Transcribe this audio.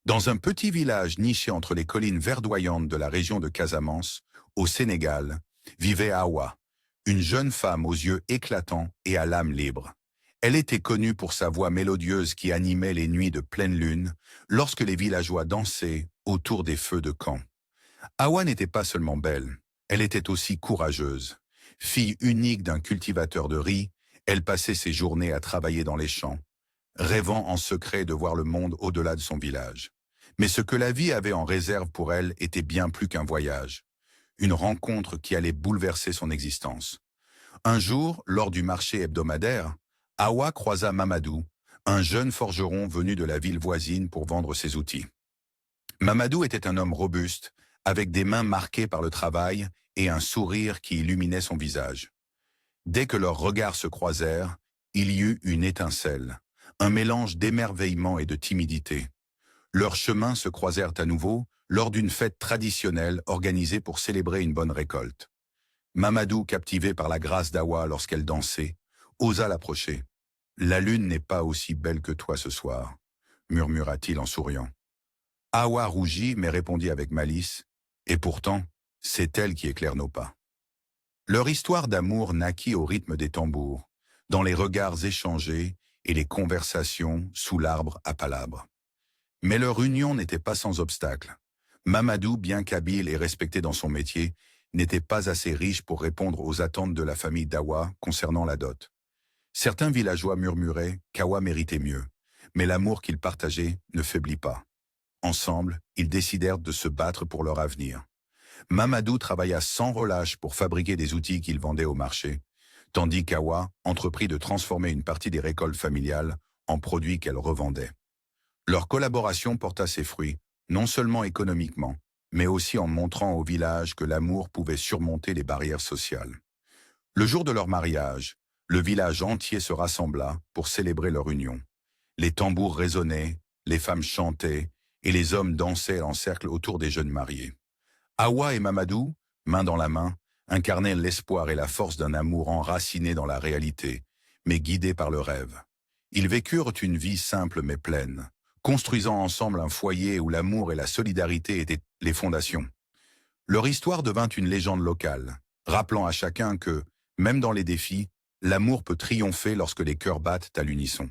Dans un petit village niché entre les collines verdoyantes de la région de Casamance, au Sénégal, vivait Awa, une jeune femme aux yeux éclatants et à l'âme libre. Elle était connue pour sa voix mélodieuse qui animait les nuits de pleine lune, lorsque les villageois dansaient autour des feux de camp. Awa n'était pas seulement belle, elle était aussi courageuse. Fille unique d'un cultivateur de riz, elle passait ses journées à travailler dans les champs, rêvant en secret de voir le monde au-delà de son village. Mais ce que la vie avait en réserve pour elle était bien plus qu'un voyage, une rencontre qui allait bouleverser son existence. Un jour, lors du marché hebdomadaire, Awa croisa Mamadou, un jeune forgeron venu de la ville voisine pour vendre ses outils. Mamadou était un homme robuste, avec des mains marquées par le travail et un sourire qui illuminait son visage. Dès que leurs regards se croisèrent, il y eut une étincelle, un mélange d'émerveillement et de timidité. Leurs chemins se croisèrent à nouveau lors d'une fête traditionnelle organisée pour célébrer une bonne récolte. Mamadou, captivé par la grâce d'Awa lorsqu'elle dansait, osa l'approcher. « La lune n'est pas aussi belle que toi ce soir », murmura-t-il en souriant. Awa rougit mais répondit avec malice, « Et pourtant, c'est elle qui éclaire nos pas. » Leur histoire d'amour naquit au rythme des tambours, dans les regards échangés et les conversations sous l'arbre à palabres. Mais leur union n'était pas sans obstacle. Mamadou, bien qu'habile et respecté dans son métier, n'était pas assez riche pour répondre aux attentes de la famille d'Awa concernant la dot. Certains villageois murmuraient qu'Awa méritait mieux, mais l'amour qu'ils partageaient ne faiblit pas. Ensemble, ils décidèrent de se battre pour leur avenir. Mamadou travailla sans relâche pour fabriquer des outils qu'il vendait au marché, tandis qu'Awa entreprit de transformer une partie des récoltes familiales en produits qu'elle revendait. Leur collaboration porta ses fruits, non seulement économiquement, mais aussi en montrant au village que l'amour pouvait surmonter les barrières sociales. Le jour de leur mariage, le village entier se rassembla pour célébrer leur union. Les tambours résonnaient, les femmes chantaient, et les hommes dansaient en cercle autour des jeunes mariés. Awa et Mamadou, main dans la main, incarnaient l'espoir et la force d'un amour enraciné dans la réalité, mais guidé par le rêve. Ils vécurent une vie simple mais pleine, construisant ensemble un foyer où l'amour et la solidarité étaient les fondations. Leur histoire devint une légende locale, rappelant à chacun que, même dans les défis, l'amour peut triompher lorsque les cœurs battent à l'unisson.